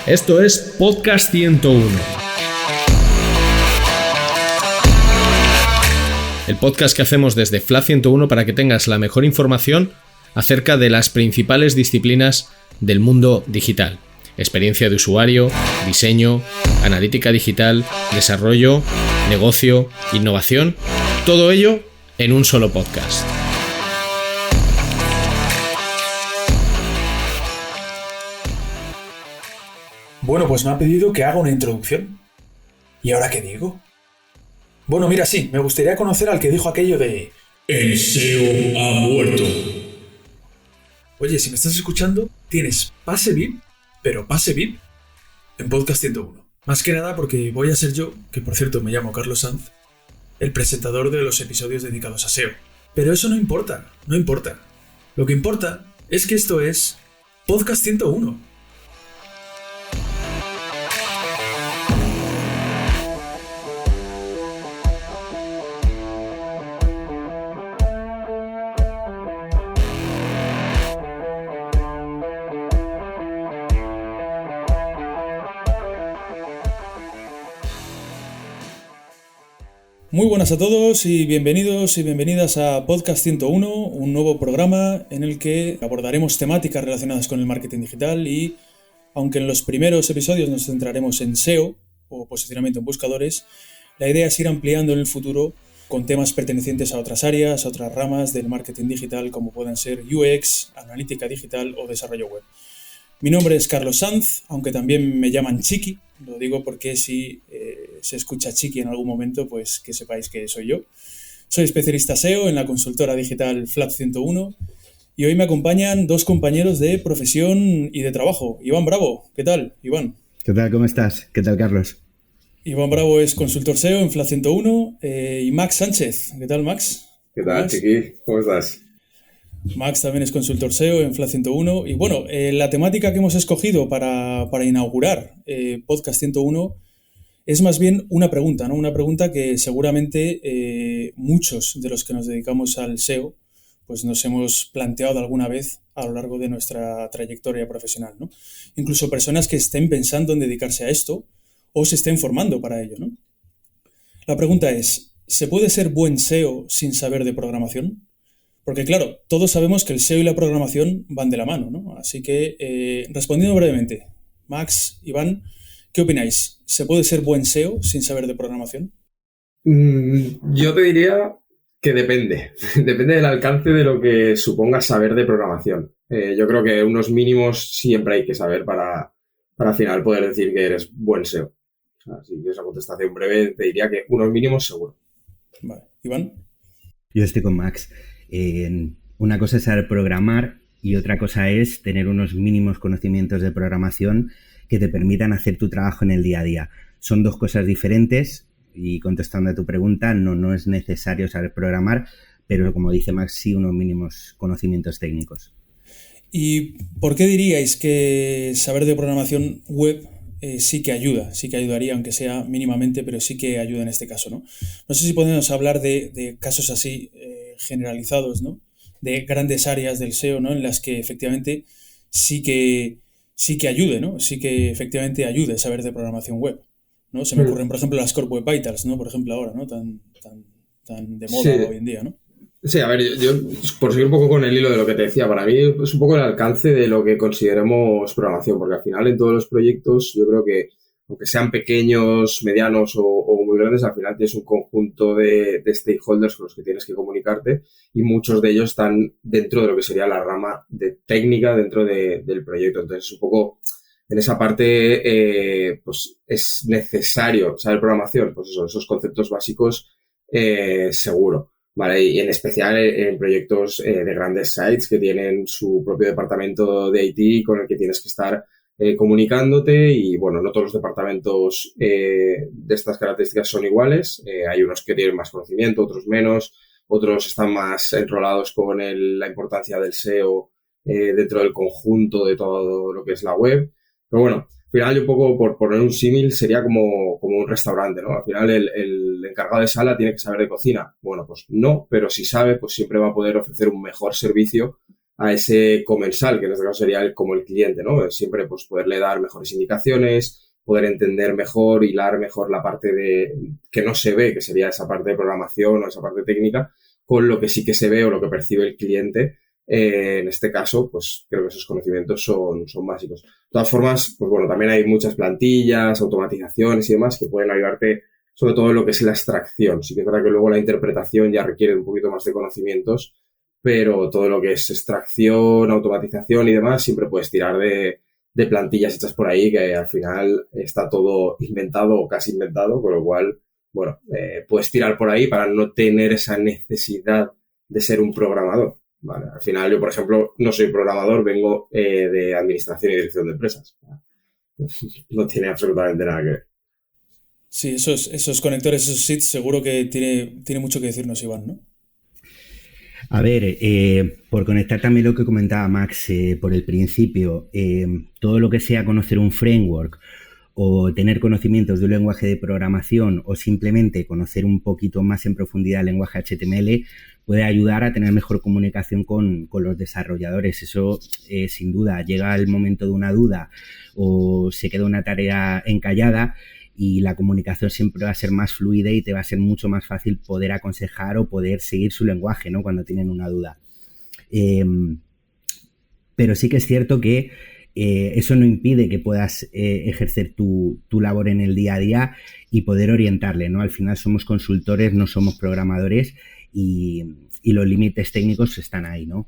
Esto es Podcast 101. El podcast que hacemos desde FLA 101 para que tengas la mejor información acerca de las principales disciplinas del mundo digital. Experiencia de usuario, diseño, analítica digital, desarrollo, negocio, innovación, todo ello en un solo podcast. Bueno, pues me ha pedido que haga una introducción. ¿Y ahora qué digo? Bueno, mira, sí, me gustaría conocer al que dijo aquello de... El SEO ha muerto. Oye, si me estás escuchando, tienes pase VIP, pero pase VIP en Podcast 101. Más que nada porque voy a ser yo, que por cierto me llamo Carlos Sanz, el presentador de los episodios dedicados a SEO. Pero eso no importa, no importa. Lo que importa es que esto es Podcast 101. Muy buenas a todos y bienvenidos y bienvenidas a Podcast 101, un nuevo programa en el que abordaremos temáticas relacionadas con el marketing digital y, aunque en los primeros episodios nos centraremos en SEO o posicionamiento en buscadores, la idea es ir ampliando en el futuro con temas pertenecientes a otras áreas, a otras ramas del marketing digital como pueden ser UX, analítica digital o desarrollo web. Mi nombre es Carlos Sanz, aunque también me llaman Chiqui, lo digo porque si se escucha Chiqui en algún momento, pues que sepáis que soy yo. Soy especialista SEO en la consultora digital FLA 101 y hoy me acompañan dos compañeros de profesión y de trabajo. Iván Bravo, ¿qué tal, Iván? ¿Qué tal? ¿Cómo estás? ¿Qué tal, Carlos? Iván Bravo es consultor SEO en FLA 101 y Max Sánchez, ¿qué tal, Max? ¿Qué tal, Chiqui? ¿Cómo estás? Max también es consultor SEO en FLA 101 y bueno, la temática que hemos escogido para inaugurar Podcast 101 es más bien una pregunta, ¿no? Una pregunta que seguramente muchos de los que nos dedicamos al SEO pues nos hemos planteado alguna vez a lo largo de nuestra trayectoria profesional, ¿no? Incluso personas que estén pensando en dedicarse a esto o se estén formando para ello, ¿no? La pregunta es, ¿se puede ser buen SEO sin saber de programación? Porque claro, todos sabemos que el SEO y la programación van de la mano, ¿no? Así que, respondiendo brevemente, Max, Iván, ¿qué opináis? ¿Se puede ser buen SEO sin saber de programación? Yo te diría que depende. Depende del alcance de lo que suponga saber de programación. Yo creo que unos mínimos siempre hay que saber para al final poder decir que eres buen SEO. Así que esa contestación breve te diría que unos mínimos seguro. Vale. ¿Iván? Yo estoy con Max. Una cosa es saber programar y otra cosa es tener unos mínimos conocimientos de programación que te permitan hacer tu trabajo en el día a día. Son dos cosas diferentes y contestando a tu pregunta, no es necesario saber programar, pero como dice Max, sí unos mínimos conocimientos técnicos. ¿Y por qué diríais que saber de programación web sí que ayudaría, aunque sea mínimamente, pero sí que ayuda en este caso, ¿no? No sé si podemos hablar de casos así generalizados, ¿no? De grandes áreas del SEO, ¿no? En las que efectivamente sí que ayude, ¿no? Sí que efectivamente ayude saber de programación web, ¿no? Se me ocurren, por ejemplo, las Core Web Vitals, ¿no? Por ejemplo, ahora, ¿no? Tan de moda Sí. hoy en día, ¿no? Sí, a ver, yo por seguir un poco con el hilo de lo que te decía, para mí es un poco el alcance de lo que consideremos programación, porque al final en todos los proyectos yo creo que aunque sean pequeños, medianos o muy grandes, al final tienes un conjunto de stakeholders con los que tienes que comunicarte y muchos de ellos están dentro de lo que sería la rama de técnica dentro del proyecto. Entonces, un poco en esa parte, pues es necesario saber programación, pues eso, esos conceptos básicos seguro. Vale, y en especial en proyectos de grandes sites que tienen su propio departamento de IT con el que tienes que estar comunicándote y, bueno, no todos los departamentos de estas características son iguales. Hay unos que tienen más conocimiento, otros menos, otros están más enrolados con la importancia del SEO dentro del conjunto de todo lo que es la web. Pero bueno, al final, yo un poco por poner un símil, sería como un restaurante, ¿no? Al final, el encargado de sala tiene que saber de cocina. Bueno, pues no, pero si sabe, pues siempre va a poder ofrecer un mejor servicio a ese comensal, que en este caso sería como el cliente, ¿no? Siempre pues poderle dar mejores indicaciones, poder entender mejor, hilar mejor la parte de que no se ve, que sería esa parte de programación o esa parte técnica, con lo que sí que se ve o lo que percibe el cliente. En este caso, pues creo que esos conocimientos son básicos. De todas formas, pues bueno, también hay muchas plantillas, automatizaciones y demás que pueden ayudarte sobre todo en lo que es la extracción. Sí que es verdad que luego la interpretación ya requiere un poquito más de conocimientos, pero todo lo que es extracción, automatización y demás, siempre puedes tirar de plantillas hechas por ahí, que al final está todo inventado o casi inventado, con lo cual, bueno, puedes tirar por ahí para no tener esa necesidad de ser un programador. Vale, al final yo, por ejemplo, no soy programador, vengo de administración y dirección de empresas. No tiene absolutamente nada que ver. Sí, esos conectores, esos SIDs, seguro que tiene mucho que decirnos, Iván, ¿no? A ver, por conectar también lo que comentaba Max por el principio, todo lo que sea conocer un framework o tener conocimientos de un lenguaje de programación o simplemente conocer un poquito más en profundidad el lenguaje HTML puede ayudar a tener mejor comunicación con los desarrolladores. Eso, sin duda, llega el momento de una duda o se queda una tarea encallada y la comunicación siempre va a ser más fluida y te va a ser mucho más fácil poder aconsejar o poder seguir su lenguaje, ¿no? Cuando tienen una duda. Pero sí que es cierto que eso no impide que puedas ejercer tu labor en el día a día y poder orientarle, ¿no? Al final somos consultores, no somos programadores y los límites técnicos están ahí, ¿no?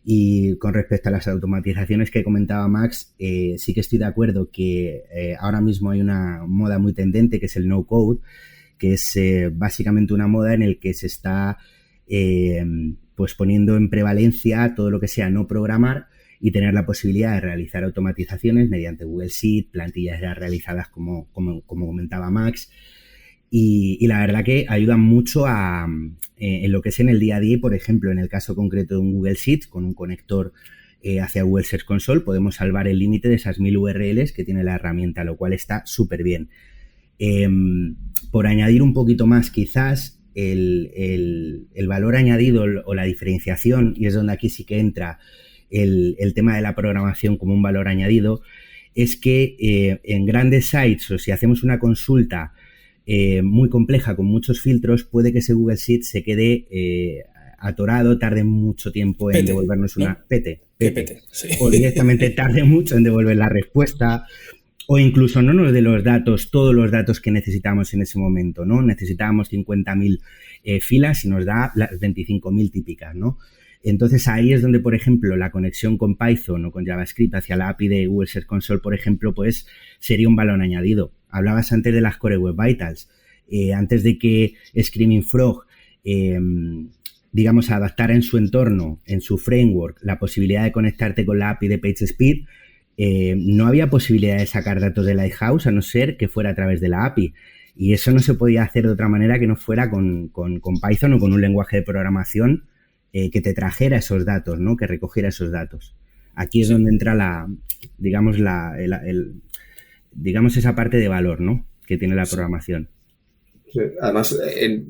Y con respecto a las automatizaciones que comentaba Max, sí que estoy de acuerdo que ahora mismo hay una moda muy tendente que es el no-code, que es básicamente una moda en el que se está pues poniendo en prevalencia todo lo que sea no programar y tener la posibilidad de realizar automatizaciones mediante Google Sheet, plantillas ya realizadas como comentaba Max. Y la verdad que ayudan mucho en lo que es en el día a día. Por ejemplo, en el caso concreto de un Google Sheets, con un conector hacia Google Search Console, podemos salvar el límite de esas 1000 URLs que tiene la herramienta, lo cual está súper bien. Por añadir un poquito más, quizás, el valor añadido o la diferenciación, y es donde aquí sí que entra el tema de la programación como un valor añadido, es que en grandes sites o si hacemos una consulta muy compleja con muchos filtros, puede que ese Google Sheet se quede atorado, tarde mucho tiempo en devolvernos una sí. O directamente tarde mucho en devolver la respuesta, o incluso no nos dé los datos, todos los datos que necesitamos en ese momento, ¿no? Necesitábamos 50.000 filas y nos da las 25.000 típicas, ¿no? Entonces ahí es donde, por ejemplo, la conexión con Python o con JavaScript hacia la API de Google Search Console, por ejemplo, pues sería un valor añadido. Hablabas antes de las Core Web Vitals. Antes de que Screaming Frog, digamos, adaptara en su entorno, en su framework, la posibilidad de conectarte con la API de PageSpeed, no había posibilidad de sacar datos de Lighthouse a no ser que fuera a través de la API. Y eso no se podía hacer de otra manera que no fuera con Python o con un lenguaje de programación que te trajera esos datos, ¿no? Que recogiera esos datos. Aquí es donde entra digamos esa parte de valor, ¿no? Que tiene la programación. Sí. Además,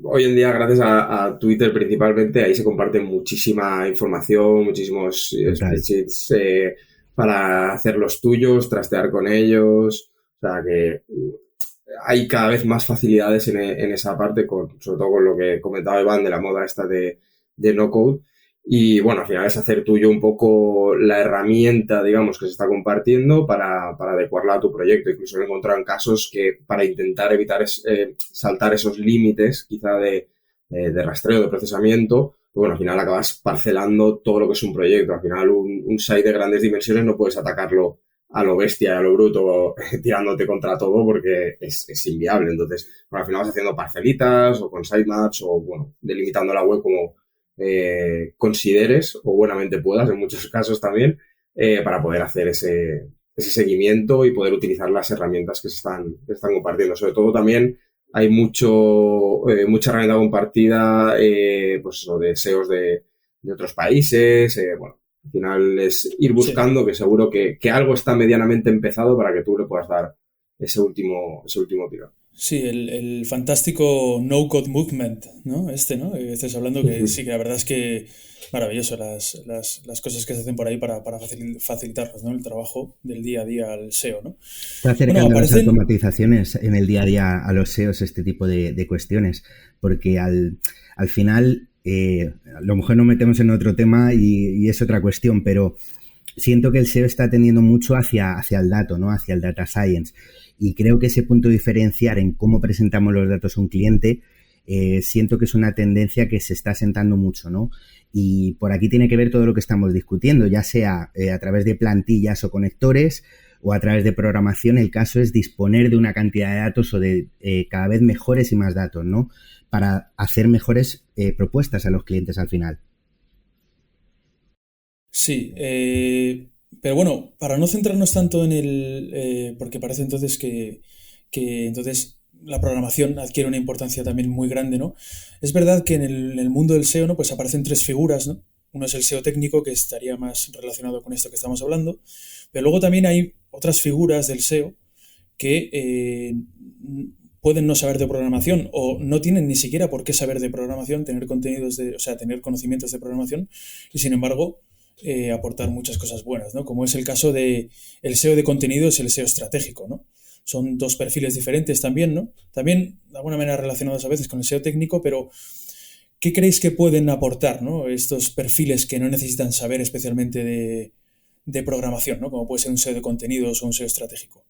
hoy en día, gracias a Twitter principalmente, ahí se comparte muchísima información, muchísimos spreadsheets para hacer los tuyos, trastear con ellos. O sea que hay cada vez más facilidades en esa parte, sobre todo con lo que comentaba Iván de la moda esta de no code. Y bueno, al final es hacer tuyo un poco la herramienta, digamos, que se está compartiendo para adecuarla a tu proyecto. Incluso he encontrado en casos que para intentar evitar saltar esos límites, quizá de rastreo, de procesamiento, pues bueno, al final acabas parcelando todo lo que es un proyecto. Al final un site de grandes dimensiones no puedes atacarlo a lo bestia, a lo bruto, tirándote contra todo porque es inviable. Entonces, bueno, al final vas haciendo parcelitas o con sitemaps o, bueno, delimitando la web como consideres o buenamente puedas, en muchos casos también, para poder hacer ese seguimiento y poder utilizar las herramientas que se están compartiendo. Sobre todo también hay mucha herramienta compartida, pues eso, de SEOs de otros países. Bueno, al final es ir buscando que seguro que algo está medianamente empezado para que tú le puedas dar ese último tiro. Sí, el fantástico no-code movement, ¿no? ¿No? Estás hablando que sí, que la verdad es que maravilloso las cosas que se hacen por ahí para facilitarnos, ¿no? El trabajo del día a día al SEO, ¿no? Está Bueno, acercando las aparecen... automatizaciones en el día a día a los SEOs este tipo de cuestiones, porque al final, a lo mejor nos metemos en otro tema y es otra cuestión, pero siento que el SEO está tendiendo mucho hacia el dato, ¿no? Hacia el data science. Y creo que ese punto de diferenciar en cómo presentamos los datos a un cliente, siento que es una tendencia que se está asentando mucho, ¿no? Y por aquí tiene que ver todo lo que estamos discutiendo, ya sea a través de plantillas o conectores o a través de programación. El caso es disponer de una cantidad de datos o de cada vez mejores y más datos, ¿no? Para hacer mejores propuestas a los clientes al final. Sí, pero bueno, para no centrarnos tanto en porque parece entonces que entonces la programación adquiere una importancia también muy grande, ¿no? Es verdad que en el mundo del SEO, ¿no? Pues aparecen tres figuras, ¿no? Uno es el SEO técnico, que estaría más relacionado con esto que estamos hablando, pero luego también hay otras figuras del SEO que pueden no saber de programación o no tienen ni siquiera por qué saber de programación, tener tener conocimientos de programación y sin embargo aportar muchas cosas buenas, ¿no? Como es el caso de el SEO de contenidos y el SEO estratégico, ¿no? Son dos perfiles diferentes también, ¿no? También de alguna manera relacionados a veces con el SEO técnico, pero ¿qué creéis que pueden aportar, ¿no? Estos perfiles que no necesitan saber especialmente de programación, ¿no? Como puede ser un SEO de contenidos o un SEO estratégico.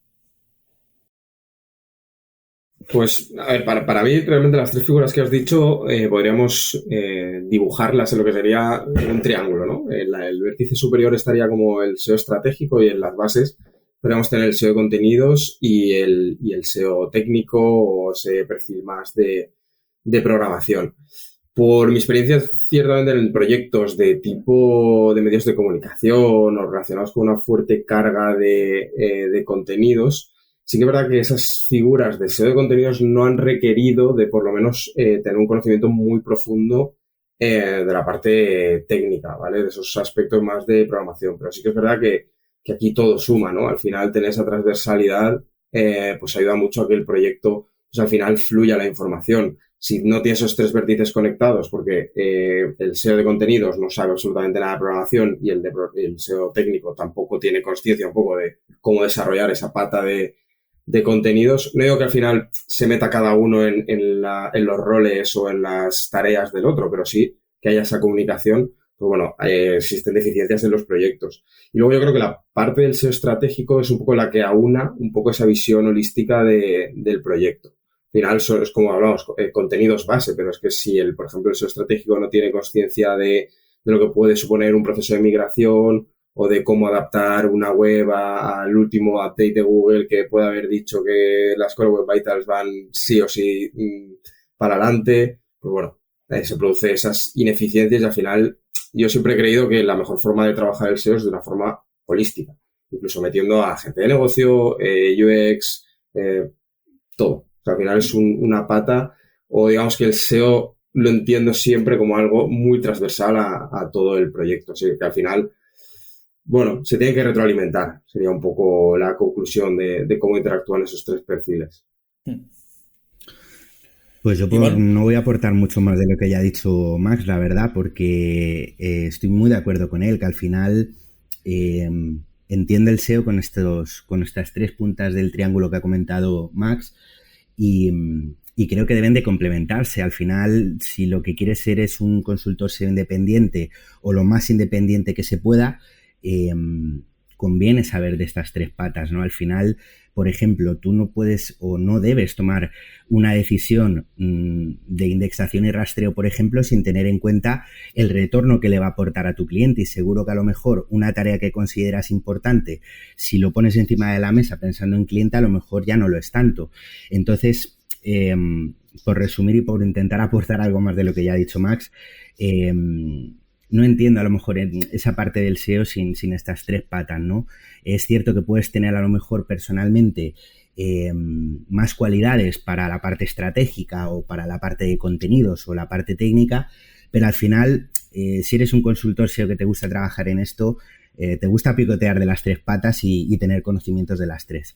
Pues, a ver, para mí, realmente las tres figuras que has dicho podríamos dibujarlas en lo que sería un triángulo, ¿no? El vértice superior estaría como el SEO estratégico y en las bases podríamos tener el SEO de contenidos y el SEO técnico o ese perfil más de programación. Por mi experiencia, ciertamente en proyectos de tipo de medios de comunicación o relacionados con una fuerte carga de contenidos, sí que es verdad que esas figuras de SEO de contenidos no han requerido de por lo menos tener un conocimiento muy profundo de la parte técnica, ¿vale? De esos aspectos más de programación. Pero sí que es verdad que aquí todo suma, ¿no? Al final tener esa transversalidad pues ayuda mucho a que el proyecto pues al final fluya la información. Si no tiene esos tres vértices conectados, porque el SEO de contenidos no sabe absolutamente nada de programación y el SEO técnico tampoco tiene consciencia un poco de cómo desarrollar esa pata de contenidos. No digo que al final se meta cada uno en los roles o en las tareas del otro, pero sí que haya esa comunicación. Pues bueno, existen deficiencias en los proyectos. Y luego yo creo que la parte del SEO estratégico es un poco la que aúna un poco esa visión holística del proyecto. Al final es como hablamos, contenidos base, pero es que si por ejemplo, el SEO estratégico no tiene consciencia de lo que puede suponer un proceso de migración o de cómo adaptar una web al último update de Google que puede haber dicho que las Core Web Vitals van sí o sí para adelante, pues bueno, se producen esas ineficiencias y al final yo siempre he creído que la mejor forma de trabajar el SEO es de una forma holística, incluso metiendo a gente de negocio, UX, todo. O sea, al final es una pata o digamos que el SEO lo entiendo siempre como algo muy transversal a todo el proyecto. Así que al final, bueno, se tiene que retroalimentar. Sería un poco la conclusión de cómo interactúan esos tres perfiles. Pues yo no voy a aportar mucho más de lo que ya ha dicho Max, la verdad, porque estoy muy de acuerdo con él, que al final entiende el SEO con estas tres puntas del triángulo que ha comentado Max y creo que deben de complementarse. Al final, si lo que quieres ser es un consultor SEO independiente o lo más independiente que se pueda, conviene saber de estas tres patas, ¿no? Al final, por ejemplo, tú no puedes o no debes tomar una decisión de indexación y rastreo, por ejemplo, sin tener en cuenta el retorno que le va a aportar a tu cliente. Y seguro que a lo mejor una tarea que consideras importante, si lo pones encima de la mesa pensando en cliente, a lo mejor ya no lo es tanto. Entonces, por resumir y por intentar aportar algo más de lo que ya ha dicho Max, no entiendo a lo mejor esa parte del SEO sin estas tres patas, ¿no? Es cierto que puedes tener a lo mejor personalmente más cualidades para la parte estratégica o para la parte de contenidos o la parte técnica, pero al final, si eres un consultor SEO que te gusta trabajar en esto, te gusta picotear de las tres patas y tener conocimientos de las tres.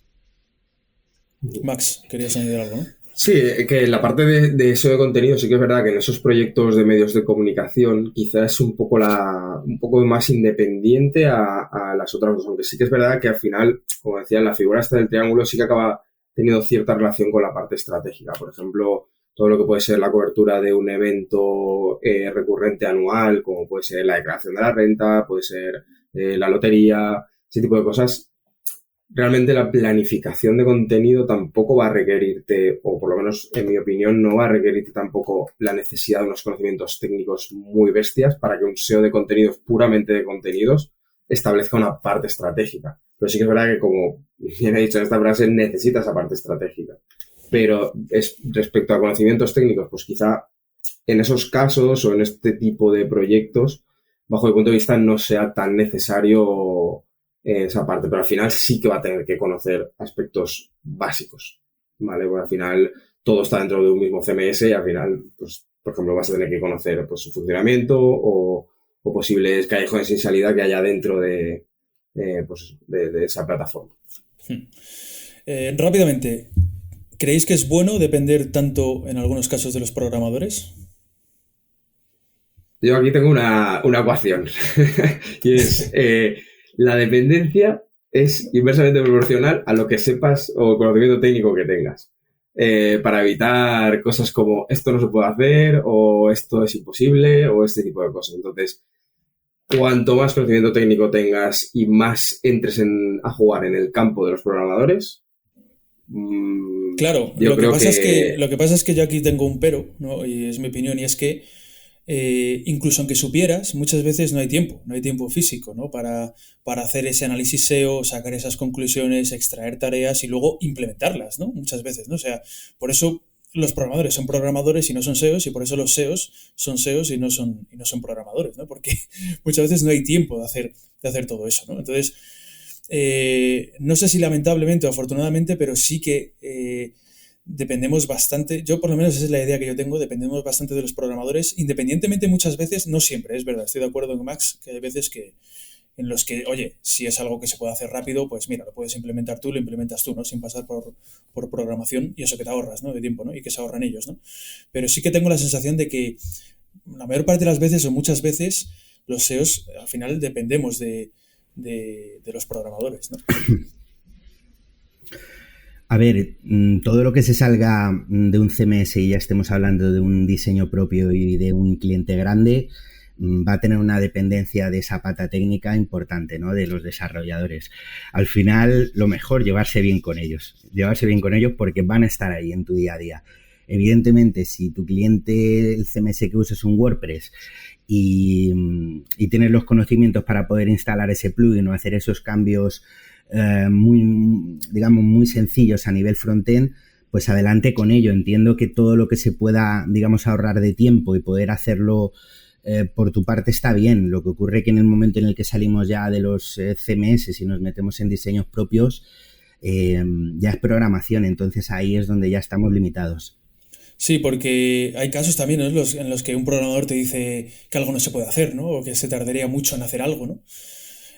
Max, querías añadir algo, ¿no? Sí, que la parte de SEO de contenido sí que es verdad que en esos proyectos de medios de comunicación quizás es un poco más independiente a las otras dos, aunque sí que es verdad que al final, como decía, la figura esta del triángulo sí que acaba teniendo cierta relación con la parte estratégica. Por ejemplo, todo lo que puede ser la cobertura de un evento recurrente anual, como puede ser la declaración de la renta, puede ser la lotería, ese tipo de cosas. Realmente la planificación de contenido tampoco va a requerirte, o por lo menos en mi opinión, no va a requerirte tampoco la necesidad de unos conocimientos técnicos muy bestias para que un SEO de contenidos, puramente de contenidos, establezca una parte estratégica. Pero sí que es verdad que, como bien he dicho en esta frase, necesita esa parte estratégica. Pero respecto a conocimientos técnicos, pues quizá en esos casos o en este tipo de proyectos, bajo mi punto de vista, no sea tan necesario esa parte, pero al final sí que va a tener que conocer aspectos básicos, ¿vale? Porque al final todo está dentro de un mismo CMS y al final, pues, por ejemplo, vas a tener que conocer pues, su funcionamiento o posibles callejones sin salida que haya dentro de esa plataforma. Rápidamente, ¿creéis que es bueno depender tanto en algunos casos de los programadores? Yo aquí tengo una ecuación y es la dependencia es inversamente proporcional a lo que sepas o el conocimiento técnico que tengas. Para evitar cosas como esto no se puede hacer o esto es imposible o este tipo de cosas. Entonces, cuanto más conocimiento técnico tengas y más entres a jugar en el campo de los programadores, claro, yo creo que... lo que pasa es que yo aquí tengo un pero, ¿no? Y es mi opinión, y es que incluso aunque supieras, muchas veces no hay tiempo físico, ¿no? Para hacer ese análisis SEO, sacar esas conclusiones, extraer tareas y luego implementarlas, ¿no? Muchas veces, ¿no? O sea, por eso los programadores son programadores y no son SEOs, y por eso los SEOs son SEOs y no son programadores, ¿no? Porque muchas veces no hay tiempo de hacer todo eso, ¿no? Entonces, no sé si lamentablemente o afortunadamente, pero sí que dependemos bastante, yo por lo menos esa es la idea que yo tengo, dependemos bastante de los programadores, independientemente muchas veces, no siempre, es verdad, estoy de acuerdo con Max, que hay veces en los que, oye, si es algo que se puede hacer rápido, pues mira, lo puedes implementar tú, lo implementas tú, ¿no? Sin pasar por programación y eso que te ahorras, ¿no? De tiempo, ¿no? Y que se ahorran ellos, ¿no? Pero sí que tengo la sensación de que la mayor parte de las veces o muchas veces los SEOs al final dependemos de los programadores, ¿no? A ver, todo lo que se salga de un CMS y ya estemos hablando de un diseño propio y de un cliente grande, va a tener una dependencia de esa pata técnica importante, ¿no? De los desarrolladores. Al final, lo mejor, llevarse bien con ellos porque van a estar ahí en tu día a día. Evidentemente, si tu cliente, el CMS que usa es un WordPress y tienes los conocimientos para poder instalar ese plugin o hacer esos cambios muy sencillos a nivel frontend, pues adelante con ello. Entiendo que todo lo que se pueda, digamos, ahorrar de tiempo y poder hacerlo por tu parte está bien. Lo que ocurre que en el momento en el que salimos ya de los CMS y nos metemos en diseños propios, ya es programación, entonces ahí es donde ya estamos limitados. Sí, porque hay casos también, ¿no? En los que un programador te dice que algo no se puede hacer, ¿no? O que se tardaría mucho en hacer algo, ¿no?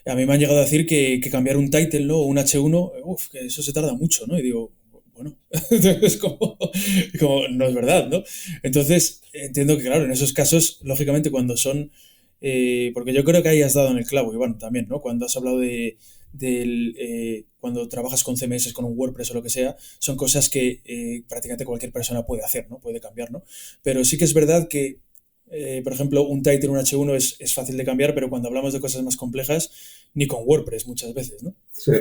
A mí me han llegado a decir que cambiar un title, ¿no? O un H1, que eso se tarda mucho, ¿no? Y digo, bueno, es como no es verdad, ¿no? Entonces, entiendo que, claro, en esos casos, lógicamente, cuando son... porque yo creo que ahí has dado en el clavo, Iván, también, ¿no? Cuando has hablado cuando trabajas con CMS, con un WordPress o lo que sea, son cosas que prácticamente cualquier persona puede hacer, ¿no? Puede cambiar, ¿no? Pero sí que es verdad que por ejemplo, un title, un H1 es fácil de cambiar, pero cuando hablamos de cosas más complejas, ni con WordPress muchas veces, ¿no? Sí,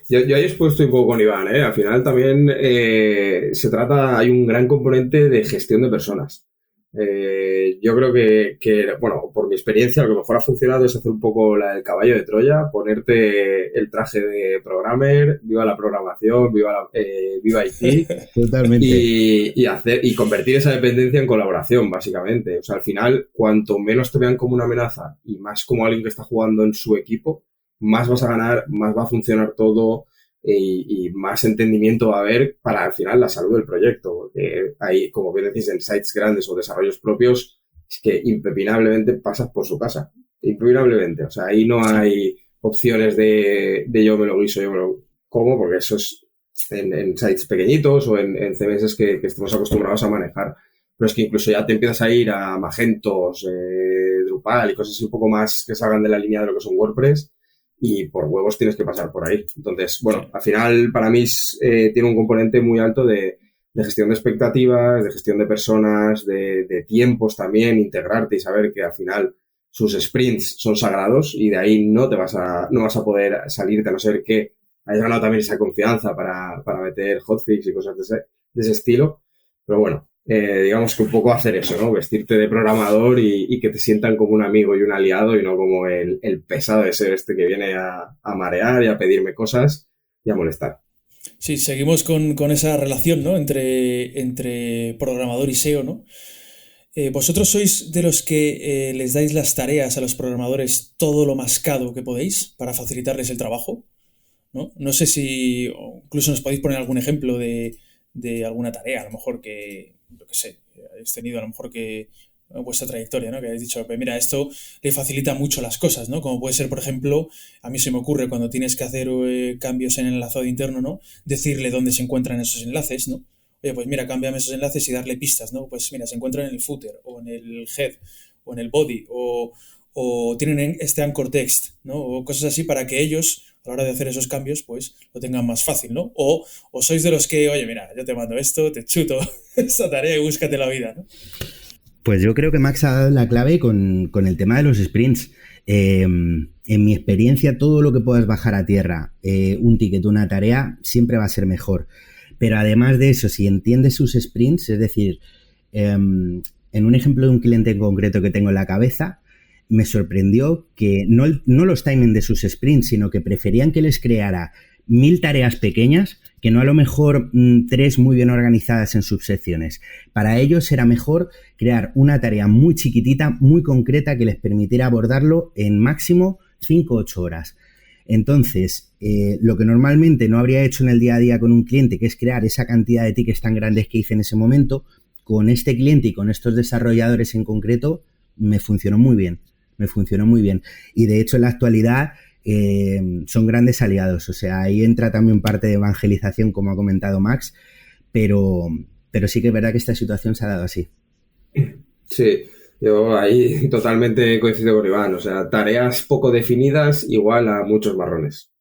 yo ahí estoy un poco con Iván, ¿eh? Al final también hay un gran componente de gestión de personas. Yo creo que, bueno, por mi experiencia, lo que mejor ha funcionado es hacer un poco el caballo de Troya, ponerte el traje de programmer, viva la programación, viva IT. Totalmente. Y convertir esa dependencia en colaboración, básicamente. O sea, al final, cuanto menos te vean como una amenaza y más como alguien que está jugando en su equipo, más vas a ganar, más va a funcionar todo y más entendimiento va a haber para al final la salud del proyecto, porque hay, como bien decís, en sites grandes o desarrollos propios, es que impepinablemente pasas por su casa, impepinablemente, o sea, ahí no hay opciones de yo me lo guiso, yo me lo como, porque eso es en sites pequeñitos o en CMS que estemos acostumbrados a manejar. Pero es que incluso ya te empiezas a ir a Magentos, Drupal y cosas así un poco más que salgan de la línea de lo que son WordPress, y por huevos tienes que pasar por ahí. Entonces, bueno, al final para mí tiene un componente muy alto de gestión de expectativas, de gestión de personas, de tiempos también, integrarte y saber que al final sus sprints son sagrados y de ahí no vas a poder salirte, a no ser que hayas ganado también esa confianza para meter hotfix y cosas de ese estilo. Pero bueno, digamos que un poco hacer eso, ¿no? Vestirte de programador y que te sientan como un amigo y un aliado y no como el pesado de ser que viene a marear y a pedirme cosas y a molestar. Sí, seguimos con esa relación, ¿no? entre programador y SEO, ¿no? ¿Vosotros sois de los que les dais las tareas a los programadores todo lo mascado que podéis para facilitarles el trabajo? No sé si incluso nos podéis poner algún ejemplo de alguna tarea, a lo mejor que, yo qué sé, habéis tenido a lo mejor que vuestra trayectoria, ¿no? Que habéis dicho, pues mira, esto le facilita mucho las cosas, ¿no? Como puede ser, por ejemplo, a mí se me ocurre cuando tienes que hacer cambios en el enlazado interno, ¿no? Decirle dónde se encuentran esos enlaces, ¿no? Oye, pues mira, cámbiame esos enlaces y darle pistas, ¿no? Pues mira, se encuentran en el footer, o en el head, o en el body, o tienen este anchor text, ¿no? O cosas así para que ellos, a la hora de hacer esos cambios, pues lo tengan más fácil, ¿no? O sois de los que, oye, mira, yo te mando esto, te chuto esta tarea y búscate la vida, ¿no? Pues yo creo que Max ha dado la clave con el tema de los sprints. En mi experiencia, todo lo que puedas bajar a tierra, un ticket, una tarea, siempre va a ser mejor. Pero además de eso, si entiendes sus sprints, es decir, en un ejemplo de un cliente en concreto que tengo en la cabeza, me sorprendió que no los timing de sus sprints, sino que preferían que les creara 1000 tareas pequeñas, que no a lo mejor 3 muy bien organizadas en subsecciones. Para ellos era mejor crear una tarea muy chiquitita, muy concreta, que les permitiera abordarlo en máximo 5 o 8 horas. Entonces, lo que normalmente no habría hecho en el día a día con un cliente, que es crear esa cantidad de tickets tan grandes que hice en ese momento, con este cliente y con estos desarrolladores en concreto, me funcionó muy bien. Y de hecho, en la actualidad son grandes aliados. O sea, ahí entra también parte de evangelización, como ha comentado Max, pero sí que es verdad que esta situación se ha dado así. Sí, yo ahí totalmente coincido con Iván. O sea, tareas poco definidas igual a muchos marrones.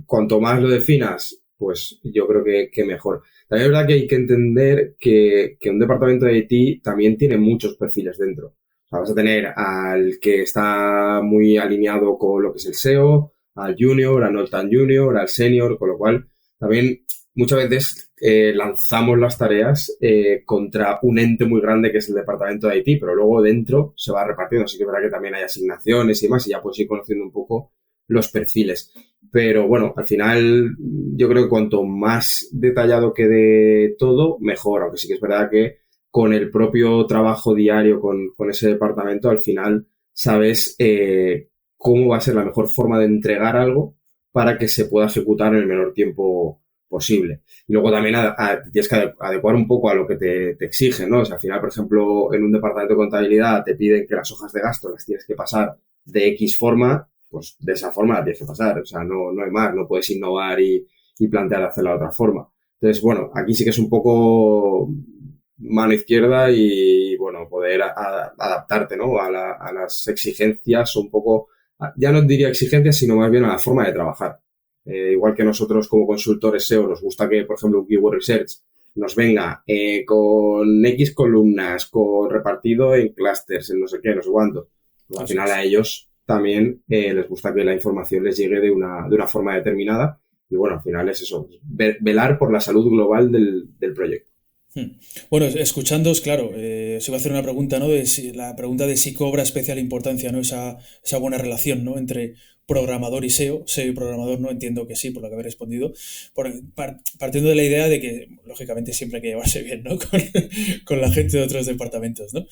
Cuanto más lo definas, pues yo creo que mejor. También es verdad que hay que entender que un departamento de IT también tiene muchos perfiles dentro. O sea, vas a tener al que está muy alineado con lo que es el SEO, al junior, al no tan junior, al senior, con lo cual también muchas veces lanzamos las tareas contra un ente muy grande que es el departamento de IT, pero luego dentro se va repartiendo. Así que es verdad que también hay asignaciones y demás, y ya puedes ir conociendo un poco los perfiles. Pero bueno, al final yo creo que cuanto más detallado quede todo, mejor. Aunque sí que es verdad que con el propio trabajo diario con ese departamento, al final sabes cómo va a ser la mejor forma de entregar algo para que se pueda ejecutar en el menor tiempo posible. Y luego también tienes que adecuar un poco a lo que te exigen, ¿no? O sea, al final, por ejemplo, en un departamento de contabilidad te piden que las hojas de gasto las tienes que pasar de X forma, pues de esa forma la tienes que pasar. O sea, no hay más, no puedes innovar y plantear hacerla de otra forma. Entonces, bueno, aquí sí que es un poco mano izquierda y, bueno, poder adaptarte, ¿no? A las exigencias, un poco, ya no diría exigencias, sino más bien a la forma de trabajar. Igual que nosotros como consultores SEO nos gusta que, por ejemplo, un Keyword Research nos venga con X columnas, repartido en clusters, en no sé qué, no sé cuánto. Pues al final a ellos también les gusta que la información les llegue de una forma determinada y, bueno, al final es eso, velar por la salud global del proyecto. Bueno, escuchándoos, claro, se va a hacer una pregunta, ¿no? La pregunta de si cobra especial importancia, ¿no? Esa buena relación, ¿no? Entre programador y SEO y programador, no entiendo que sí, por lo que habéis respondido, partiendo de la idea de que, lógicamente, siempre hay que llevarse bien, ¿no? Con la gente de otros departamentos, ¿no?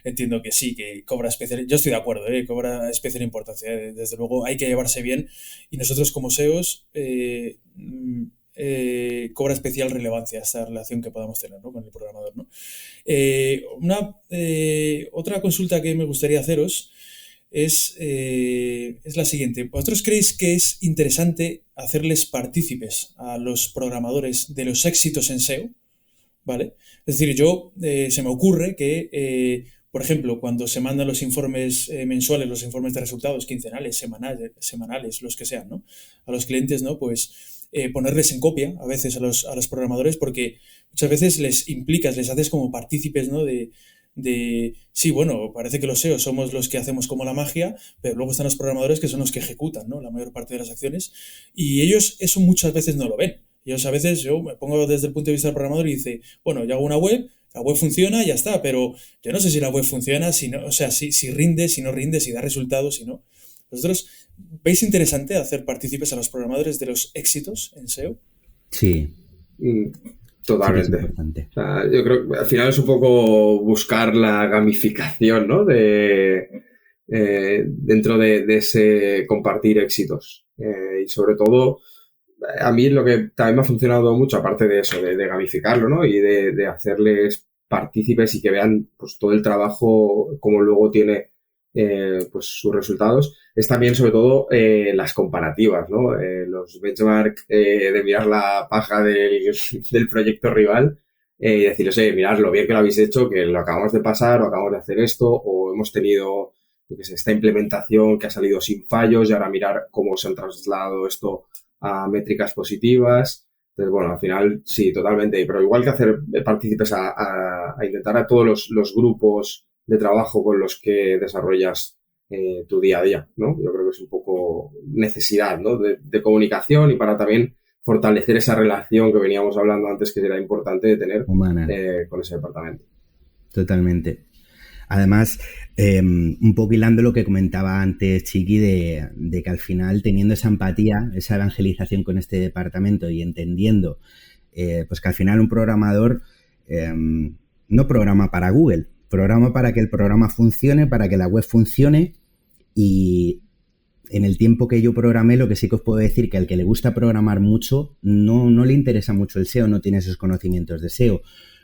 Entiendo que sí, que cobra especial, yo estoy de acuerdo, cobra especial importancia, desde luego hay que llevarse bien y nosotros como SEOs cobra especial relevancia esta relación que podamos tener, ¿no? Con el programador, ¿no? Otra consulta que me gustaría haceros es la siguiente. ¿Vosotros creéis que es interesante hacerles partícipes a los programadores de los éxitos en SEO? ¿Vale? Es decir, se me ocurre que, por ejemplo, cuando se mandan los informes mensuales, los informes de resultados quincenales, semanales, los que sean, ¿no? A los clientes, ¿no? Pues ponerles en copia a veces a los programadores, porque muchas veces les haces como partícipes, ¿no? Sí, bueno, parece que los SEO somos los que hacemos como la magia, pero luego están los programadores que son los que ejecutan, ¿no? La mayor parte de las acciones, y ellos eso muchas veces no lo ven. Ellos a veces, yo me pongo desde el punto de vista del programador y dice, bueno, yo hago una web, la web funciona y ya está, pero yo no sé si la web funciona, si rinde, si no rinde, si da resultados, si no. ¿Vosotros veis interesante hacer partícipes a los programadores de los éxitos en SEO? Sí. Totalmente. Sí, es o sea, yo creo que al final es un poco buscar la gamificación, ¿no? Dentro de ese compartir éxitos. Y sobre todo, a mí lo que también me ha funcionado mucho, aparte de eso, de gamificarlo, ¿no? Y de hacerles partícipes y que vean pues todo el trabajo, como luego tiene pues sus resultados, es también sobre todo las comparativas, ¿no? Los benchmark de mirar la paja del proyecto rival y decirles, mirad lo bien que lo habéis hecho, que lo acabamos de pasar o acabamos de hacer esto, o hemos tenido esta implementación que ha salido sin fallos y ahora mirar cómo se han trasladado esto a métricas positivas. Entonces, bueno, al final sí, totalmente, pero igual que hacer partícipes a intentar a todos los grupos de trabajo con los que desarrollas tu día a día, ¿no? Yo creo que es un poco necesidad, ¿no? de comunicación y para también fortalecer esa relación que veníamos hablando antes, que era importante de tener humana con ese departamento. Totalmente. Además, un poco hilando lo que comentaba antes Chiqui de que al final, teniendo esa empatía, esa evangelización con este departamento y entendiendo pues que al final un programador no programa para Google, programa para que el programa funcione, para que la web funcione, y en el tiempo que yo programé, lo que sí que os puedo decir que al que le gusta programar mucho no le interesa mucho el SEO, no tiene esos conocimientos de SEO,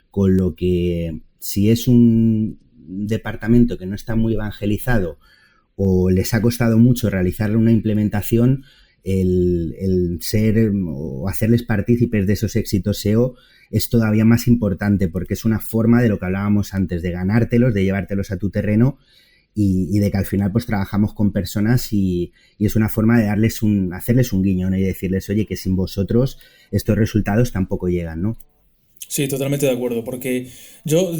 con lo que si es un departamento que no está muy evangelizado o les ha costado mucho realizar una implementación, el ser o hacerles partícipes de esos éxitos SEO es todavía más importante, porque es una forma de lo que hablábamos antes, de ganártelos, de llevártelos a tu terreno y de que al final pues trabajamos con personas y es una forma de hacerles un guiño, ¿no? Y decirles, oye, que sin vosotros estos resultados tampoco llegan, ¿no? Sí, totalmente de acuerdo, porque yo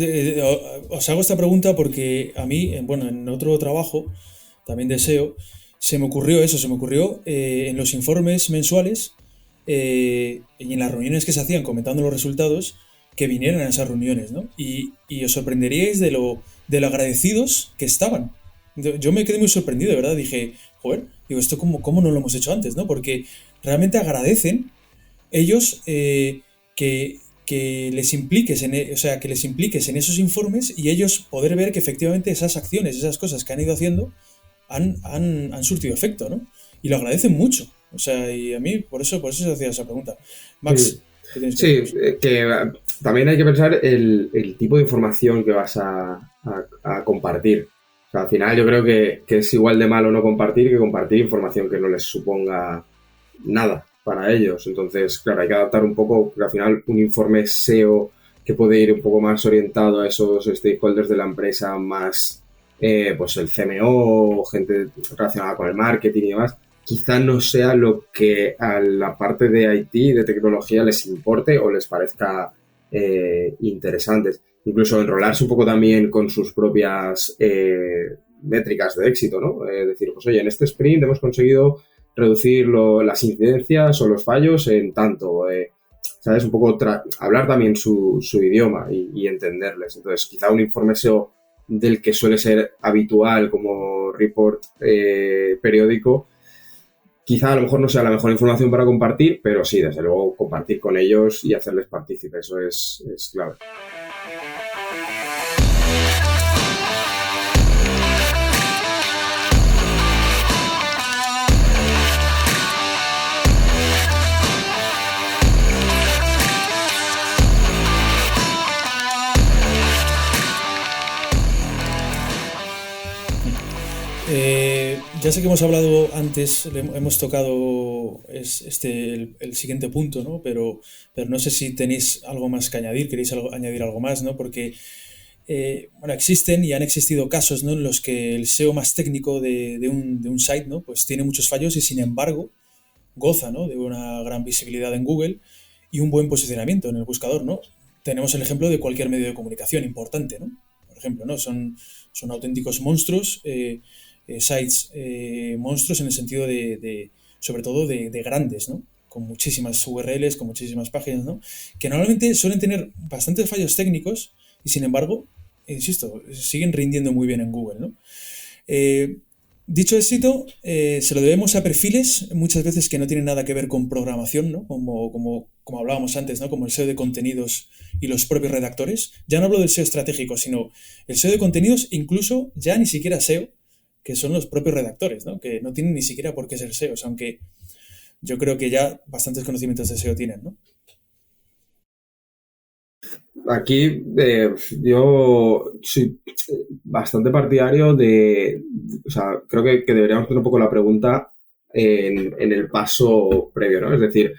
os hago esta pregunta porque a mí, en otro trabajo, también de SEO, se me ocurrió en los informes mensuales y en las reuniones que se hacían comentando los resultados, que vinieran a esas reuniones, ¿no? Y os sorprenderíais de lo agradecidos que estaban. Yo me quedé muy sorprendido, de verdad, dije, joder, esto cómo no lo hemos hecho antes, ¿no? Porque realmente agradecen ellos que les impliques en esos informes y ellos poder ver que efectivamente esas acciones, esas cosas que han ido haciendo han surtido efecto, ¿no? Y lo agradecen mucho. O sea, y a mí por eso se hacía esa pregunta. Max, ¿qué tienes que decir? Que también hay que pensar el tipo de información que vas a compartir. O sea, al final yo creo que es igual de malo no compartir que compartir información que no les suponga nada para ellos. Entonces, claro, hay que adaptar un poco, porque al final un informe SEO que puede ir un poco más orientado a esos stakeholders de la empresa, más pues el CMO, gente relacionada con el marketing y demás, quizá no sea lo que a la parte de IT, de tecnología, les importe o les parezca interesantes. Incluso enrolarse un poco también con sus propias métricas de éxito, ¿no? Decir, pues oye, en este sprint hemos conseguido reducir las incidencias o los fallos en tanto, ¿sabes? Un poco hablar también su idioma y entenderles. Entonces, quizá un informe SEO del que suele ser habitual como report periódico, quizá a lo mejor no sea la mejor información para compartir, pero sí, desde luego, compartir con ellos y hacerles partícipes, eso es clave. Ya sé que hemos hablado antes, hemos tocado el siguiente punto, ¿no? Pero no sé si tenéis algo más que añadir, queréis añadir algo más, ¿no? Porque bueno, existen y han existido casos, ¿no?, en los que el SEO más técnico de un site, ¿no?, pues tiene muchos fallos y sin embargo goza, ¿no?, de una gran visibilidad en Google y un buen posicionamiento en el buscador, ¿no? Tenemos el ejemplo de cualquier medio de comunicación importante, ¿no? Por ejemplo, ¿no? Son auténticos monstruos, sites monstruos en el sentido sobre todo de grandes, ¿no? Con muchísimas URLs, con muchísimas páginas, ¿no? Que normalmente suelen tener bastantes fallos técnicos y sin embargo, insisto, siguen rindiendo muy bien en Google, ¿no? Dicho éxito, se lo debemos a perfiles muchas veces que no tienen nada que ver con programación, ¿no? Como hablábamos antes, ¿no? Como el SEO de contenidos y los propios redactores. Ya no hablo del SEO estratégico, sino el SEO de contenidos, incluso ya ni siquiera SEO, que son los propios redactores, ¿no? Que no tienen ni siquiera por qué ser SEOs, aunque yo creo que ya bastantes conocimientos de SEO tienen, ¿no? Aquí yo soy bastante partidario o sea, creo que deberíamos hacer un poco la pregunta en el paso previo, ¿no? Es decir,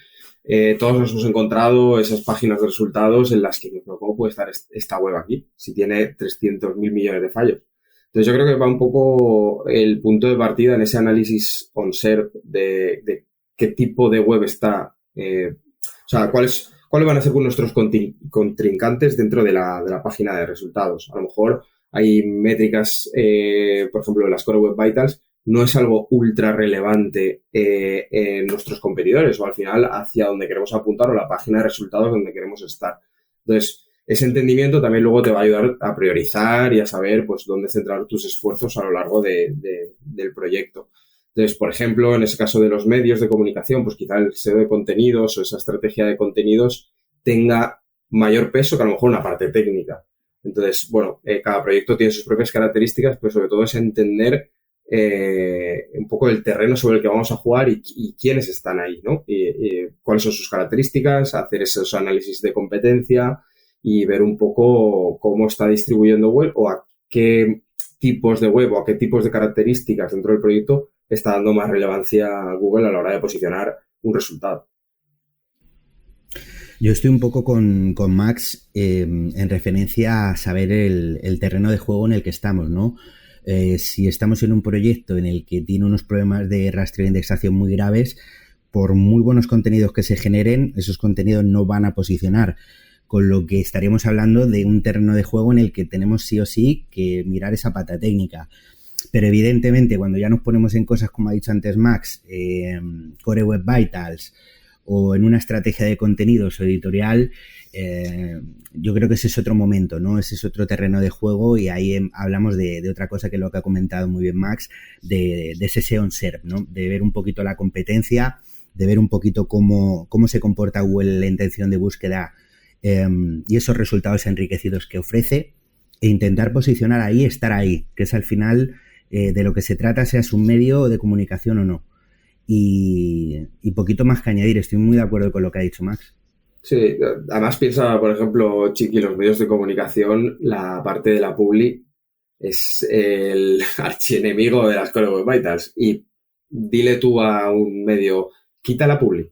todos nos hemos encontrado esas páginas de resultados en las que, ¿pero cómo puede estar esta web aquí si tiene 300.000 millones de fallos? Entonces yo creo que va un poco el punto de partida en ese análisis on SERP de qué tipo de web está, o sea, cuáles van a ser nuestros contrincantes dentro de la página de resultados. A lo mejor hay métricas, por ejemplo, las Core Web Vitals, no es algo ultra relevante en nuestros competidores o al final hacia donde queremos apuntar o la página de resultados donde queremos estar. Entonces, ese entendimiento también luego te va a ayudar a priorizar y a saber pues dónde centrar tus esfuerzos a lo largo del proyecto. Entonces, por ejemplo, en ese caso de los medios de comunicación, pues quizá el SEO de contenidos o esa estrategia de contenidos tenga mayor peso que a lo mejor una parte técnica. Entonces, bueno, cada proyecto tiene sus propias características, pero sobre todo es entender un poco el terreno sobre el que vamos a jugar y quiénes están ahí, ¿no? Y cuáles son sus características, hacer esos análisis de competencia y ver un poco cómo está distribuyendo web o a qué tipos de web o a qué tipos de características dentro del proyecto está dando más relevancia a Google a la hora de posicionar un resultado. Yo estoy un poco con Max en referencia a saber el terreno de juego en el que estamos, ¿no? Si estamos en un proyecto en el que tiene unos problemas de rastreo e indexación muy graves, por muy buenos contenidos que se generen, esos contenidos no van a posicionar, con lo que estaríamos hablando de un terreno de juego en el que tenemos sí o sí que mirar esa pata técnica. Pero evidentemente cuando ya nos ponemos en cosas como ha dicho antes Max, Core Web Vitals o en una estrategia de contenidos o editorial, yo creo que ese es otro momento, ¿no? Ese es otro terreno de juego y ahí hablamos de otra cosa que lo que ha comentado muy bien Max, de ese SEO on SERP, ¿no? De ver un poquito la competencia, de ver un poquito cómo se comporta Google en la intención de búsqueda y esos resultados enriquecidos que ofrece e intentar posicionar ahí, estar ahí, que es al final de lo que se trata, seas un medio de comunicación o no. Y poquito más que añadir, estoy muy de acuerdo con lo que ha dicho Max. Sí, además piensa, por ejemplo, Chiqui, los medios de comunicación, la parte de la publi es el archienemigo de las Core Web Vitals y dile tú a un medio, quita la publi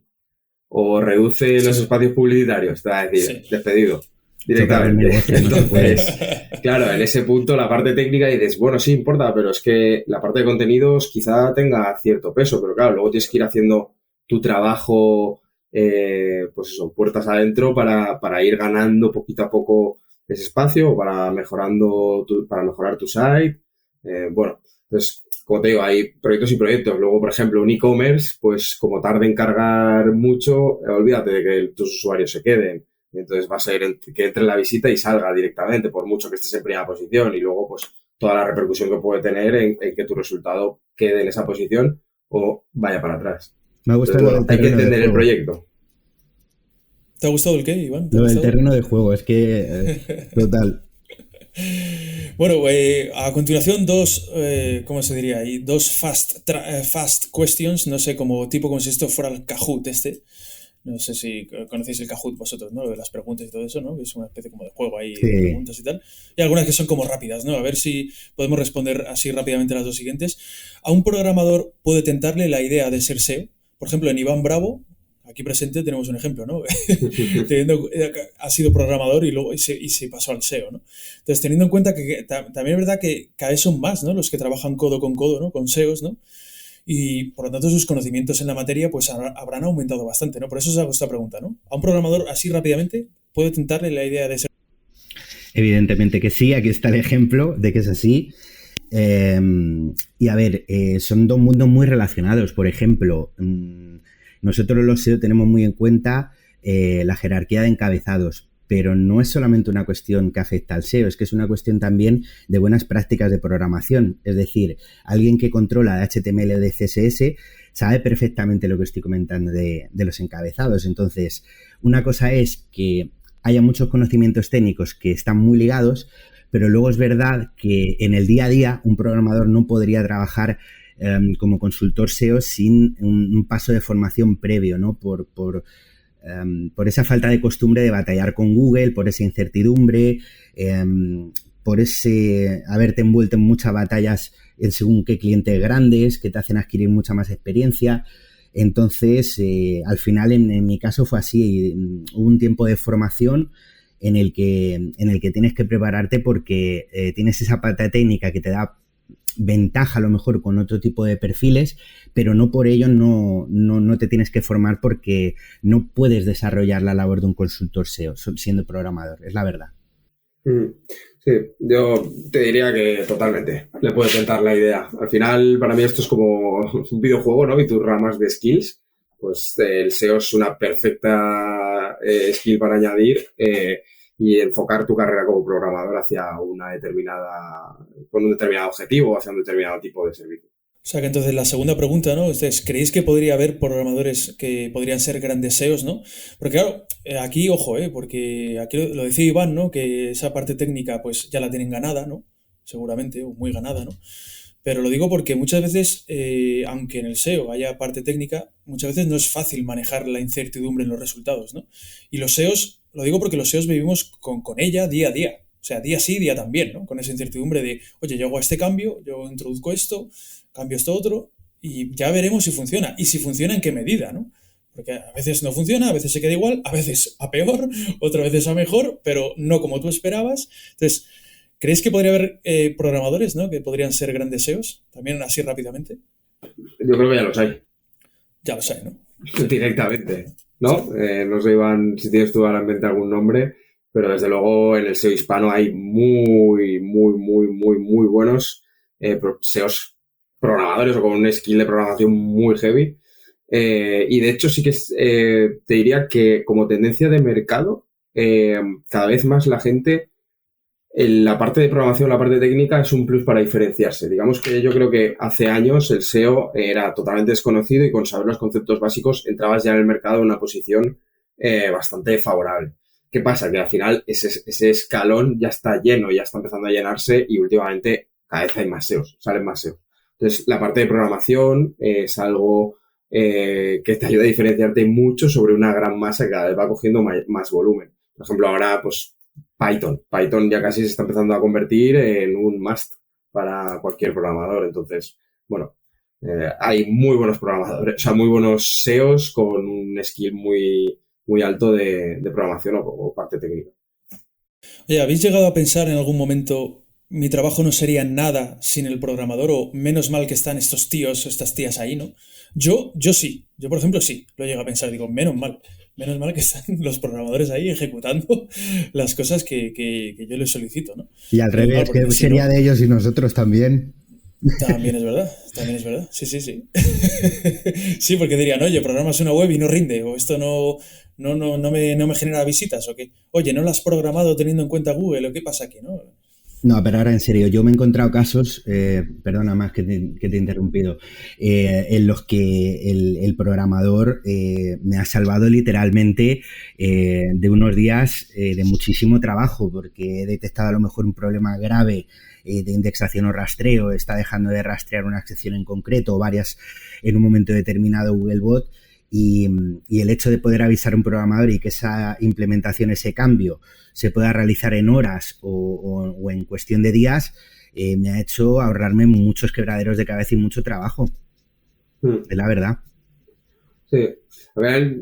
o reduce los espacios publicitarios, te va a decir, despedido directamente. Entonces, claro, en ese punto la parte técnica dices, bueno, sí importa, pero es que la parte de contenidos quizá tenga cierto peso, pero claro, luego tienes que ir haciendo tu trabajo, pues eso, puertas adentro para ir ganando poquito a poco ese espacio, para mejorar tu site. Bueno, entonces, como te digo, hay proyectos y proyectos. Luego, por ejemplo, un e-commerce, pues como tarde en cargar mucho, olvídate de que tus usuarios se queden. Entonces va a ser que entre en la visita y salga directamente, por mucho que estés en primera posición. Y luego, pues, toda la repercusión que puede tener en que tu resultado quede en esa posición o vaya para atrás. Me ha gustado. Entonces, bueno, hay que entender el proyecto. ¿Te ha gustado el qué, Iván? Lo del terreno de juego, es que total. Bueno, a continuación ¿cómo se diría? Dos fast questions, no sé, como si esto fuera el Kahoot No sé si conocéis el Kahoot vosotros, ¿no? Lo de las preguntas y todo eso, ¿no? Que es una especie como de juego ahí Sí. de preguntas y tal. Y algunas que son como rápidas, ¿no? A ver si podemos responder así rápidamente las dos siguientes. A un programador puede tentarle la idea de ser SEO. Por ejemplo, en Iván Bravo, aquí presente, tenemos un ejemplo, ¿no? Ha sido programador y luego y se pasó al SEO, ¿no? Entonces, teniendo en cuenta que también es verdad que cada vez son más, ¿no? Los que trabajan codo, ¿no? Con SEOs, ¿no? Y por lo tanto sus conocimientos en la materia pues habrán aumentado bastante, ¿no? Por eso os hago esta pregunta, ¿no? A un programador así rápidamente puede tentarle la idea de ser... Evidentemente que sí, aquí está el ejemplo de que es así. Y a ver, son dos mundos muy relacionados. Por ejemplo, nosotros los SEO tenemos muy en cuenta la jerarquía de encabezados, pero no es solamente una cuestión que afecta al SEO, es que es una cuestión también de buenas prácticas de programación. Es decir, alguien que controla de HTML o de CSS sabe perfectamente lo que estoy comentando de los encabezados. Entonces, una cosa es que haya muchos conocimientos técnicos que están muy ligados, pero luego es verdad que en el día a día un programador no podría trabajar como consultor SEO sin un paso de formación previo, ¿no? Por esa falta de costumbre de batallar con Google, por esa incertidumbre, por ese haberte envuelto en muchas batallas en según qué clientes grandes que te hacen adquirir mucha más experiencia. Entonces, al final, en mi caso fue así. Hubo un tiempo de formación en el que tienes que prepararte porque tienes esa pata técnica que te da ventaja a lo mejor con otro tipo de perfiles, pero no por ello no te tienes que formar porque no puedes desarrollar la labor de un consultor SEO siendo programador, es la verdad. Sí, yo te diría que totalmente le puede tentar la idea. Al final, para mí esto es como un videojuego, ¿no? Y tus ramas de skills, pues el SEO es una perfecta skill para añadir y enfocar tu carrera como programador hacia una determinada, con un determinado objetivo, hacia un determinado tipo de servicio. O sea que entonces la segunda pregunta, ¿no? Ustedes, ¿creéis que podría haber programadores que podrían ser grandes SEOs, ¿no? Porque claro, aquí, ojo, porque aquí lo decía Iván, ¿no? Que esa parte técnica pues ya la tienen ganada, ¿no? Seguramente, o muy ganada, ¿no? Pero lo digo porque muchas veces, aunque en el SEO haya parte técnica, muchas veces no es fácil manejar la incertidumbre en los resultados, ¿no? Y los SEOs, lo digo porque los SEOs vivimos con ella día a día. O sea, día sí, día también, ¿no? Con esa incertidumbre de, oye, yo hago este cambio, yo introduzco esto, cambio esto otro, y ya veremos si funciona. Y si funciona, en qué medida, ¿no? Porque a veces no funciona, a veces se queda igual, a veces a peor, otras veces a mejor, pero no como tú esperabas. Entonces, ¿creéis que podría haber programadores, ¿no? Que podrían ser grandes SEOs? También así rápidamente. Yo creo que ya los hay. Ya los hay, ¿no? Directamente, ¿no? No sé, Iván, si tienes tú ahora en mente algún nombre, pero desde luego en el SEO hispano hay muy buenos SEOs programadores o con un skill de programación muy heavy. Y de hecho sí que te diría que como tendencia de mercado, cada vez más la gente, la parte de programación, la parte técnica es un plus para diferenciarse. Digamos que yo creo que hace años el SEO era totalmente desconocido y con saber los conceptos básicos entrabas ya en el mercado en una posición bastante favorable. ¿Qué pasa? Que al final ese escalón ya está lleno, ya está empezando a llenarse y últimamente cada vez hay más SEOs, salen más SEOs. Entonces, la parte de programación es algo que te ayuda a diferenciarte mucho sobre una gran masa que cada vez va cogiendo más volumen. Por ejemplo, ahora, pues, Python. Python ya casi se está empezando a convertir en un must para cualquier programador. Entonces, bueno, hay muy buenos programadores, o sea, muy buenos SEOs con un skill muy alto de programación o parte técnica. Oye, ¿habéis llegado a pensar en algún momento mi trabajo no sería nada sin el programador o menos mal que están estos tíos o estas tías ahí, ¿no? Yo sí, yo por ejemplo sí, lo llego a pensar, digo, menos mal que están los programadores ahí ejecutando las cosas que yo les solicito, ¿no? Y al revés, que sería de ellos y nosotros también. También es verdad, sí. Sí, porque dirían, oye, programas una web y no rinde, o esto no me genera visitas, o qué. Oye, ¿no lo has programado teniendo en cuenta Google, o qué pasa aquí, no? No, pero ahora en serio, yo me he encontrado casos, perdona más que te he interrumpido, en los que el programador me ha salvado literalmente de unos días de muchísimo trabajo, porque he detectado a lo mejor un problema grave de indexación o rastreo, está dejando de rastrear una sección en concreto o varias en un momento determinado Googlebot, y el hecho de poder avisar a un programador y que esa implementación, ese cambio, se pueda realizar en horas o en cuestión de días, me ha hecho ahorrarme muchos quebraderos de cabeza y mucho trabajo. Es la verdad. Sí. A ver,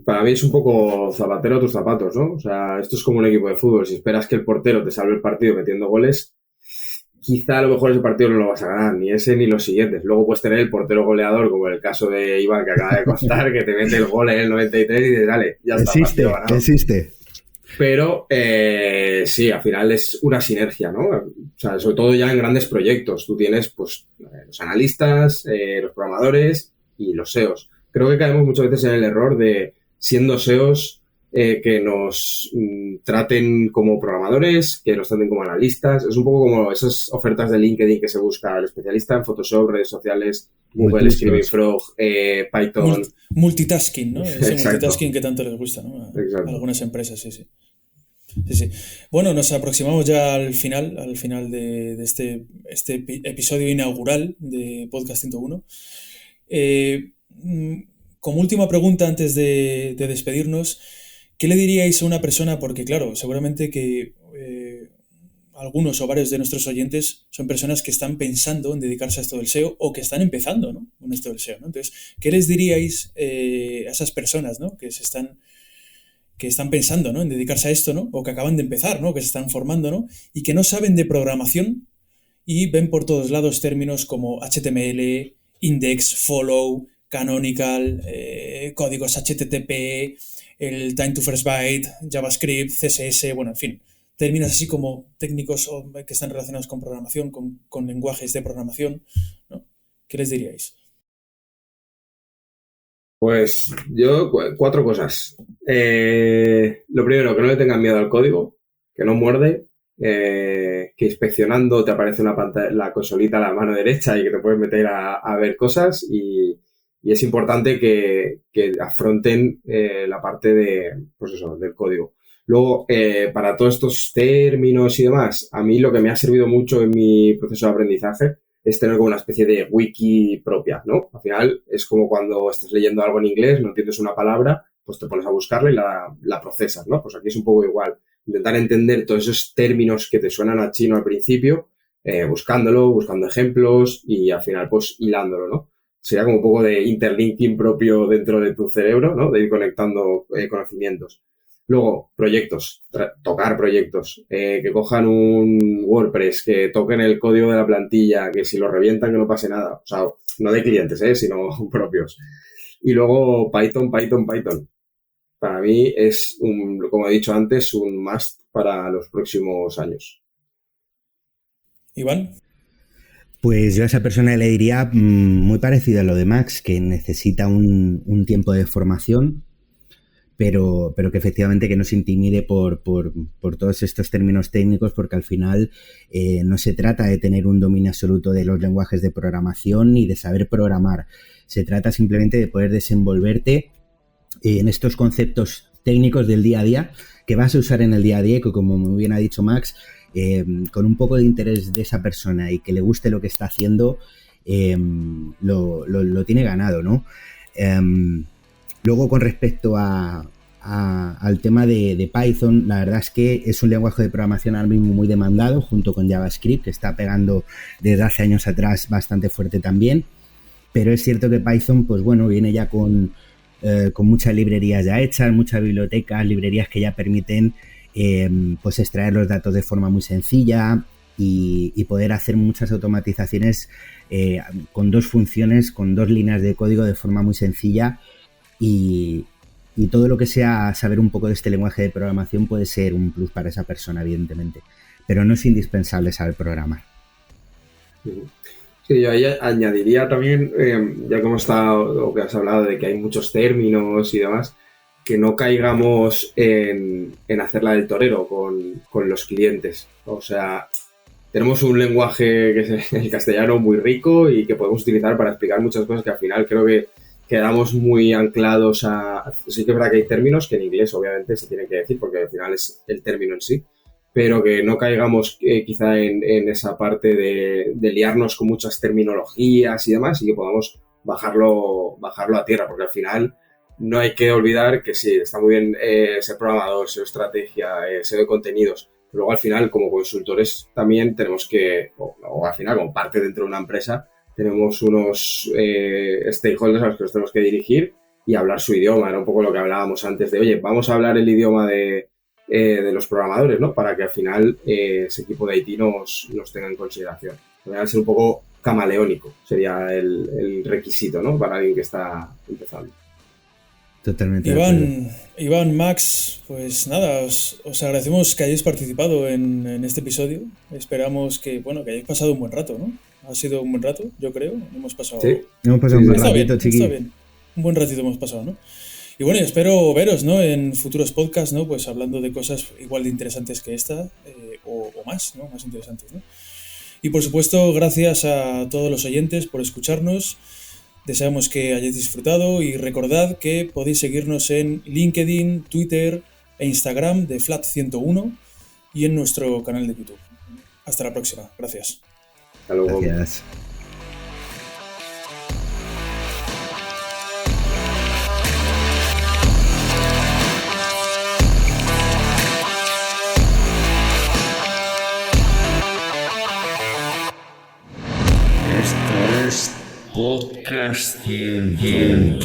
para mí es un poco zapatero a tus zapatos, ¿no? O sea, esto es como un equipo de fútbol. Si esperas que el portero te salve el partido metiendo goles, quizá a lo mejor ese partido no lo vas a ganar, ni ese ni los siguientes. Luego puedes tener el portero goleador, como en el caso de Iván, que acaba de costar, que te mete el gol en el 93 y dices, dale, ya está, partido ganado. Existe. Pero sí, al final es una sinergia, ¿no? O sea, sobre todo ya en grandes proyectos. Tú tienes, pues, los analistas, los programadores y los SEOs. Creo que caemos muchas veces en el error de, siendo SEOs, que nos traten como programadores, que nos traten como analistas. Es un poco como esas ofertas de LinkedIn que se busca el especialista en Photoshop, redes sociales, Google, Screaming Frog, Python. Multitasking, ¿no? Ese Exacto. Multitasking que tanto les gusta, ¿no? A Exacto. algunas empresas, sí. Bueno, nos aproximamos ya al final de este episodio inaugural de Podcast 101. Como última pregunta antes de despedirnos, ¿qué le diríais a una persona? Porque claro, seguramente que algunos o varios de nuestros oyentes son personas que están pensando en dedicarse a esto del SEO o que están empezando, ¿no?, con esto del SEO, ¿no? Entonces, ¿qué les diríais a esas personas, ¿no?, que están pensando, ¿no?, en dedicarse a esto, ¿no?, o que acaban de empezar, ¿no?, que se están formando, ¿no?, y que no saben de programación y ven por todos lados términos como HTML, index, follow, canonical, códigos HTTP, el time to first byte, JavaScript, CSS, bueno, en fin, términos así como técnicos que están relacionados con programación, con lenguajes de programación, ¿no? ¿Qué les diríais? Pues yo, 4 cosas. Lo primero, que no le tengan miedo al código, que no muerde, que inspeccionando te aparece una pantalla, la consolita a la mano derecha y que te puedes meter a ver cosas, y es importante que afronten la parte del código. Luego, para todos estos términos y demás, a mí lo que me ha servido mucho en mi proceso de aprendizaje es tener como una especie de wiki propia, ¿no? Al final es como cuando estás leyendo algo en inglés, no entiendes una palabra, pues te pones a buscarla y la procesas, ¿no? Pues aquí es un poco igual. Intentar entender todos esos términos que te suenan a chino al principio, buscando ejemplos y al final pues hilándolo, ¿no? Sería como un poco de interlinking propio dentro de tu cerebro, ¿no? De ir conectando conocimientos. Luego, proyectos, tocar proyectos, que cojan un WordPress, que toquen el código de la plantilla, que si lo revientan que no pase nada. O sea, no de clientes, sino propios. Y luego Python. Para mí es, como he dicho antes, un must para los próximos años. Iván. Pues yo a esa persona le diría muy parecido a lo de Max, que necesita un tiempo de formación, pero que efectivamente que no se intimide por todos estos términos técnicos, porque al final no se trata de tener un dominio absoluto de los lenguajes de programación ni de saber programar. Se trata simplemente de poder desenvolverte en estos conceptos técnicos del día a día que vas a usar en el día a día y que, como muy bien ha dicho Max, con un poco de interés de esa persona y que le guste lo que está haciendo, lo tiene ganado, ¿no? Luego, con respecto al tema de Python, la verdad es que es un lenguaje de programación ahora mismo muy demandado, junto con JavaScript, que está pegando desde hace años atrás bastante fuerte también. Pero es cierto que Python, pues bueno, viene ya con muchas librerías ya hechas, muchas bibliotecas, librerías que ya permiten pues extraer los datos de forma muy sencilla y poder hacer muchas automatizaciones con 2 funciones, con 2 líneas de código de forma muy sencilla. Y todo lo que sea saber un poco de este lenguaje de programación puede ser un plus para esa persona, evidentemente. Pero no es indispensable saber programar. Sí, yo ahí añadiría también, ya que hemos estado, o que has hablado de que hay muchos términos y demás, que no caigamos en hacerla del torero con los clientes. O sea, tenemos un lenguaje que es el castellano muy rico y que podemos utilizar para explicar muchas cosas que al final creo que quedamos muy anclados a... Sí que es verdad que hay términos que en inglés obviamente se tienen que decir porque al final es el término en sí, pero que no caigamos quizá en esa parte de liarnos con muchas terminologías y demás, y que podamos bajarlo a tierra, porque al final no hay que olvidar que sí, está muy bien ser programador, ser estrategia, ser de contenidos, pero luego al final como consultores también tenemos que, o al final como parte dentro de una empresa, tenemos unos stakeholders a los que nos tenemos que dirigir y hablar su idioma. Era un poco lo que hablábamos antes de, oye, vamos a hablar el idioma de los programadores, ¿no? Para que al final ese equipo de IT nos tenga en consideración. Debería ser un poco camaleónico, sería el requisito, ¿no? Para alguien que está empezando. Totalmente. Iván, Max, pues nada, os agradecemos que hayáis participado en este episodio. Esperamos que hayáis pasado un buen rato, ¿no? Ha sido un buen rato, yo creo. Hemos pasado un buen ratito, chiquillos. Está bien. Un buen ratito hemos pasado, ¿no? Y bueno, espero veros, ¿no? En futuros podcasts, ¿no? Pues hablando de cosas igual de interesantes que esta, o más, ¿no? Más interesantes, ¿no? Y por supuesto, gracias a todos los oyentes por escucharnos. Deseamos que hayáis disfrutado y recordad que podéis seguirnos en LinkedIn, Twitter e Instagram de Flat101 y en nuestro canal de YouTube. Hasta la próxima. Gracias. Hasta luego. Gracias. Podcast 100.